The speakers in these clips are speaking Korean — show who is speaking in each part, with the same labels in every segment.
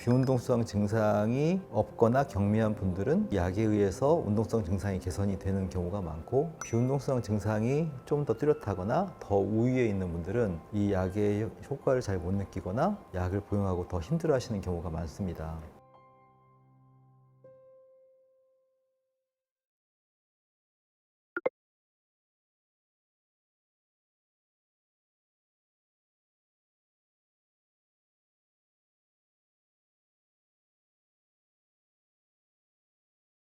Speaker 1: 비운동성 증상이 없거나 경미한 분들은 약에 의해서 운동성 증상이 개선이 되는 경우가 많고, 비운동성 증상이 좀 더 뚜렷하거나 더 우위에 있는 분들은 이 약의 효과를 잘 못 느끼거나 약을 복용하고 더 힘들어 하시는 경우가 많습니다.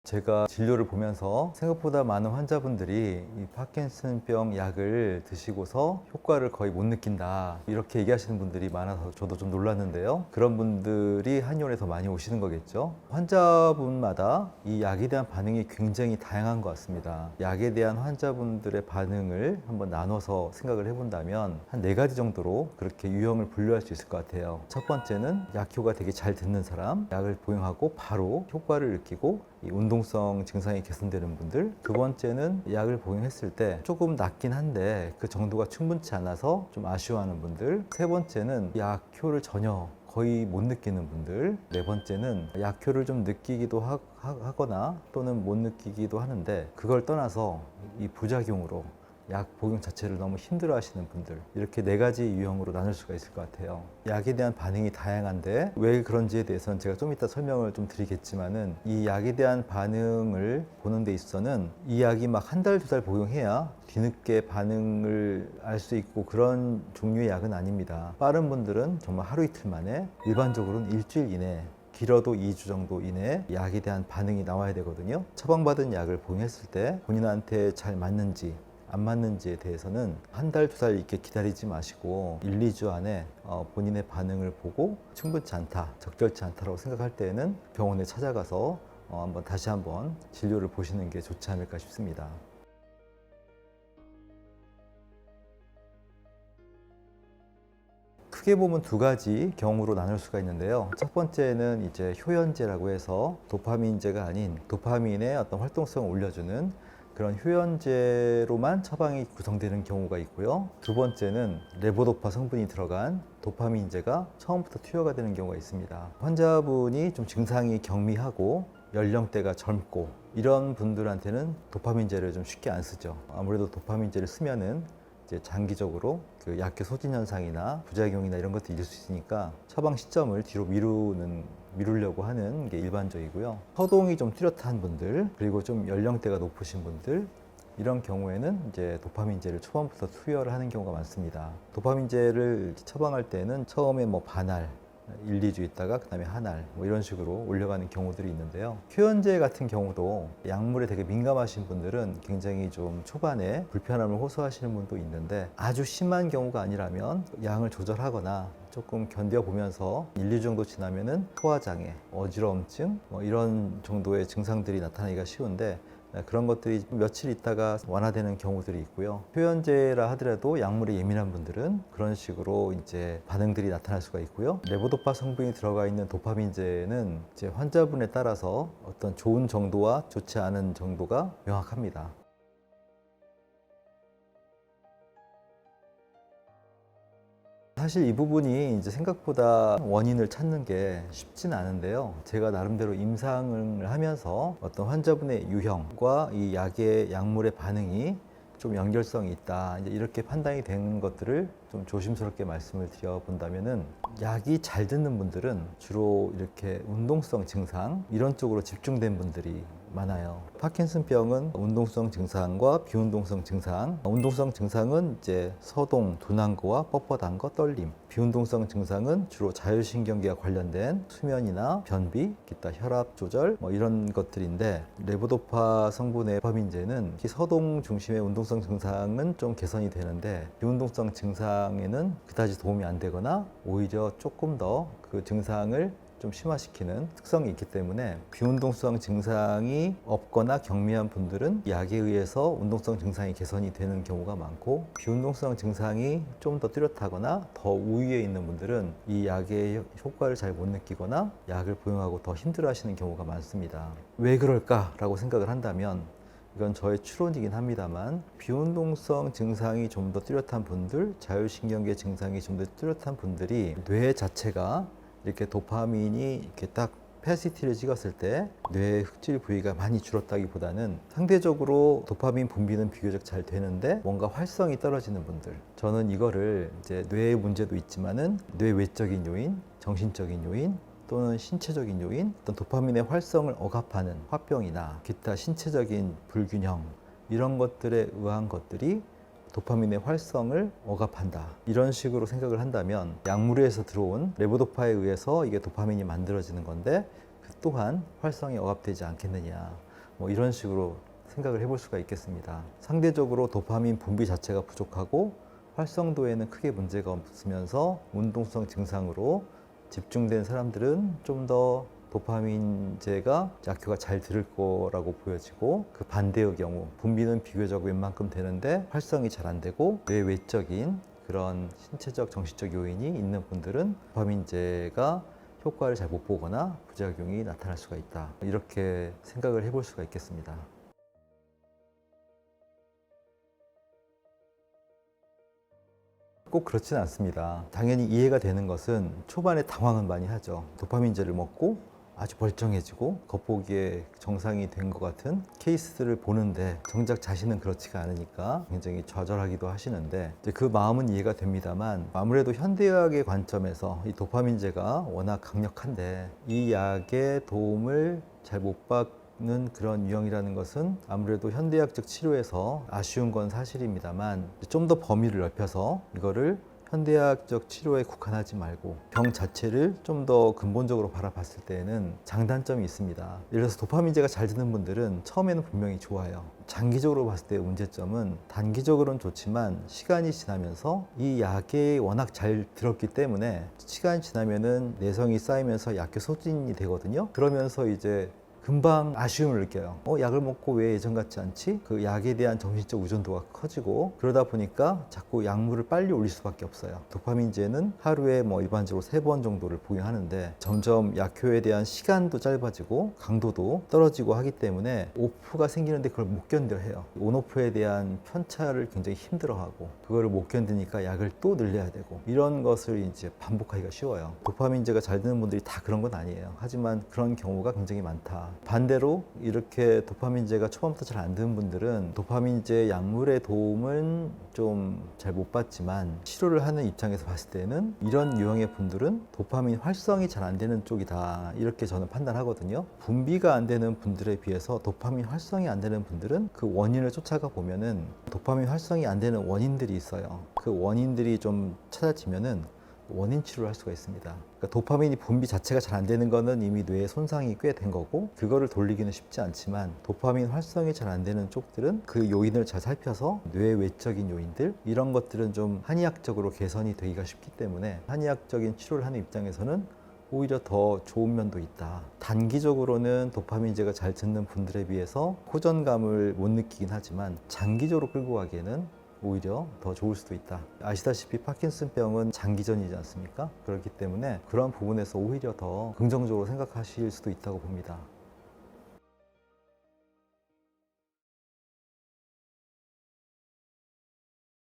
Speaker 1: 제가 진료를 보면서 생각보다 많은 환자분들이 이 파킨슨병 약을 드시고서 효과를 거의 못 느낀다, 이렇게 얘기하시는 분들이 많아서 저도 좀 놀랐는데요. 그런 분들이 한의원에 더 많이 오시는 거겠죠. 환자분마다 이 약에 대한 반응이 굉장히 다양한 것 같습니다. 약에 대한 환자분들의 반응을 한번 나눠서 생각을 해본다면 한 4가지 정도로 그렇게 유형을 분류할 수 있을 것 같아요. 첫 번째는 약효가 되게 잘 듣는 사람, 약을 복용하고 바로 효과를 느끼고 이 운동성 증상이 개선되는 분들. 두 번째는 약을 복용했을 때 조금 낫긴 한데 그 정도가 충분치 않아서 좀 아쉬워하는 분들. 세 번째는 약효를 전혀 거의 못 느끼는 분들. 네 번째는 약효를 좀 느끼기도 하거나 또는 못 느끼기도 하는데 그걸 떠나서 이 부작용으로 약 복용 자체를 너무 힘들어 하시는 분들. 이렇게 4가지 유형으로 나눌 수가 있을 것 같아요. 약에 대한 반응이 다양한데 왜 그런지에 대해서는 제가 좀 이따 설명을 좀 드리겠지만은, 이 약에 대한 반응을 보는 데 있어서는 이 약이 막 1달, 2달 복용해야 뒤늦게 반응을 알 수 있고 그런 종류의 약은 아닙니다. 빠른 분들은 정말 하루 이틀 만에, 일반적으로는 일주일 이내, 길어도 2주 정도 이내에 약에 대한 반응이 나와야 되거든요. 처방받은 약을 복용했을 때 본인한테 잘 맞는지 안 맞는지에 대해서는 1달, 2달 이렇게 기다리지 마시고 1, 2주 안에 본인의 반응을 보고 충분치 않다, 적절치 않다라고 생각할 때에는 병원에 찾아가서 다시 한번 진료를 보시는 게 좋지 않을까 싶습니다. 크게 보면 2가지 경우로 나눌 수가 있는데요. 첫 번째는 이제 효연제라고 해서 도파민제가 아닌 도파민의 어떤 활동성을 올려주는 그런 효연제로만 처방이 구성되는 경우가 있고요. 두 번째는 레보도파 성분이 들어간 도파민제가 처음부터 투여가 되는 경우가 있습니다. 환자분이 좀 증상이 경미하고 연령대가 젊고 이런 분들한테는 도파민제를 좀 쉽게 안 쓰죠. 아무래도 도파민제를 쓰면은 이제 장기적으로 그 약효 소진 현상이나 부작용이나 이런 것들이 있을 수 있으니까 처방 시점을 뒤로 미루려고 하는 게 일반적이고요. 서동이 좀 뚜렷한 분들, 그리고 좀 연령대가 높으신 분들, 이런 경우에는 이제 도파민제를 초반부터 투여를 하는 경우가 많습니다. 도파민제를 처방할 때는 처음에 반알, 1, 2주 있다가 그 다음에 한 알, 이런 식으로 올려가는 경우들이 있는데요. 효연제 같은 경우도 약물에 되게 민감하신 분들은 굉장히 좀 초반에 불편함을 호소하시는 분도 있는데, 아주 심한 경우가 아니라면 양을 조절하거나 조금 견뎌보면서 1, 2주 정도 지나면은 소화장애, 어지러움증 이런 정도의 증상들이 나타나기가 쉬운데, 그런 것들이 며칠 있다가 완화되는 경우들이 있고요. 효연제라 하더라도 약물에 예민한 분들은 그런 식으로 이제 반응들이 나타날 수가 있고요. 레보도파 성분이 들어가 있는 도파민제는 이제 환자분에 따라서 어떤 좋은 정도와 좋지 않은 정도가 명확합니다. 사실 이 부분이 이제 생각보다 원인을 찾는 게 쉽진 않은데요. 제가 나름대로 임상을 하면서 어떤 환자분의 유형과 이 약의 약물의 반응이 좀 연결성이 있다, 이제 이렇게 판단이 되는 것들을 좀 조심스럽게 말씀을 드려본다면은, 약이 잘 듣는 분들은 주로 이렇게 운동성 증상 이런 쪽으로 집중된 분들이 많아요. 파킨슨병은 운동성 증상과 비운동성 증상. 운동성 증상은 이제 서동, 둔한 거와 뻣뻣한 거, 떨림. 비운동성 증상은 주로 자율신경계와 관련된 수면이나 변비, 기타 혈압 조절 이런 것들인데, 레보도파 성분의 도파민제는 서동 중심의 운동성 증상은 좀 개선이 되는데 비운동성 증상에는 그다지 도움이 안 되거나 오히려 조금 더 그 증상을 좀 심화시키는 특성이 있기 때문에, 비운동성 증상이 없거나 경미한 분들은 약에 의해서 운동성 증상이 개선이 되는 경우가 많고, 비운동성 증상이 좀 더 뚜렷하거나 더 우위에 있는 분들은 이 약의 효과를 잘 못 느끼거나 약을 복용하고 더 힘들어 하시는 경우가 많습니다. 왜 그럴까라고 생각을 한다면, 이건 저의 추론이긴 합니다만, 비운동성 증상이 좀 더 뚜렷한 분들, 자율신경계 증상이 좀 더 뚜렷한 분들이 뇌 자체가 이렇게 도파민이 이렇게 딱 PET-CT를 찍었을 때 뇌의 흑질 부위가 많이 줄었다기보다는 상대적으로 도파민 분비는 비교적 잘 되는데 뭔가 활성이 떨어지는 분들, 저는 이거를 이제 뇌의 문제도 있지만은 뇌 외적인 요인, 정신적인 요인 또는 신체적인 요인, 어떤 도파민의 활성을 억압하는 화병이나 기타 신체적인 불균형, 이런 것들에 의한 것들이 도파민의 활성을 억압한다, 이런 식으로 생각을 한다면 약물에서 들어온 레보도파에 의해서 이게 도파민이 만들어지는 건데 그 또한 활성이 억압되지 않겠느냐, 뭐 이런 식으로 생각을 해볼 수가 있겠습니다. 상대적으로 도파민 분비 자체가 부족하고 활성도에는 크게 문제가 없으면서 운동성 증상으로 집중된 사람들은 좀 더 도파민제가 약효가 잘 들을 거라고 보여지고, 그 반대의 경우 분비는 비교적 웬만큼 되는데 활성이 잘 안 되고 뇌 외적인 그런 신체적 정신적 요인이 있는 분들은 도파민제가 효과를 잘 못 보거나 부작용이 나타날 수가 있다, 이렇게 생각을 해볼 수가 있겠습니다. 꼭 그렇지는 않습니다. 당연히 이해가 되는 것은 초반에 당황은 많이 하죠. 도파민제를 먹고 아주 멀쩡해지고 겉보기에 정상이 된 것 같은 케이스들을 보는데 정작 자신은 그렇지가 않으니까 굉장히 좌절하기도 하시는데, 이제 그 마음은 이해가 됩니다만, 아무래도 현대의학의 관점에서 이 도파민제가 워낙 강력한데 이 약의 도움을 잘 못 받는 그런 유형이라는 것은 아무래도 현대의학적 치료에서 아쉬운 건 사실입니다만, 좀 더 범위를 넓혀서 이거를 현대의학적 치료에 국한하지 말고 병 자체를 좀 더 근본적으로 바라봤을 때에는 장단점이 있습니다. 예를 들어서 도파민제가 잘 드는 분들은 처음에는 분명히 좋아요. 장기적으로 봤을 때 문제점은, 단기적으로는 좋지만 시간이 지나면서 이 약이 워낙 잘 들었기 때문에 시간이 지나면은 내성이 쌓이면서 약효 소진이 되거든요. 그러면서 이제 금방 아쉬움을 느껴요. 약을 먹고 왜 예전 같지 않지? 그 약에 대한 정신적 의존도가 커지고, 그러다 보니까 자꾸 약물을 빨리 올릴 수밖에 없어요. 도파민제는 하루에 뭐 일반적으로 3번 정도를 복용하는데 점점 약효에 대한 시간도 짧아지고 강도도 떨어지고 하기 때문에 오프가 생기는데 그걸 못 견뎌해요. 온오프에 대한 편차를 굉장히 힘들어하고, 그거를 못 견디니까 약을 또 늘려야 되고, 이런 것을 이제 반복하기가 쉬워요. 도파민제가 잘 드는 분들이 다 그런 건 아니에요. 하지만 그런 경우가 굉장히 많다. 반대로 이렇게 도파민제가 초반부터 잘 안 드는 분들은 도파민제 약물의 도움은 좀 잘 못 받지만, 치료를 하는 입장에서 봤을 때는 이런 유형의 분들은 도파민 활성이 잘 안 되는 쪽이다, 이렇게 저는 판단하거든요. 분비가 안 되는 분들에 비해서 도파민 활성이 안 되는 분들은 그 원인을 쫓아가 보면은 도파민 활성이 안 되는 원인들이 있어요. 그 원인들이 좀 찾아지면은 원인 치료를 할 수가 있습니다. 그러니까 도파민이 분비 자체가 잘 안 되는 거는 이미 뇌에 손상이 꽤 된 거고, 그거를 돌리기는 쉽지 않지만, 도파민 활성이 잘 안 되는 쪽들은 그 요인을 잘 살펴서 뇌 외적인 요인들, 이런 것들은 좀 한의학적으로 개선이 되기가 쉽기 때문에 한의학적인 치료를 하는 입장에서는 오히려 더 좋은 면도 있다. 단기적으로는 도파민제가 잘 듣는 분들에 비해서 호전감을 못 느끼긴 하지만 장기적으로 끌고 가기에는 오히려 더 좋을 수도 있다. 아시다시피 파킨슨병은 장기전이지 않습니까? 그렇기 때문에 그런 부분에서 오히려 더 긍정적으로 생각하실 수도 있다고 봅니다.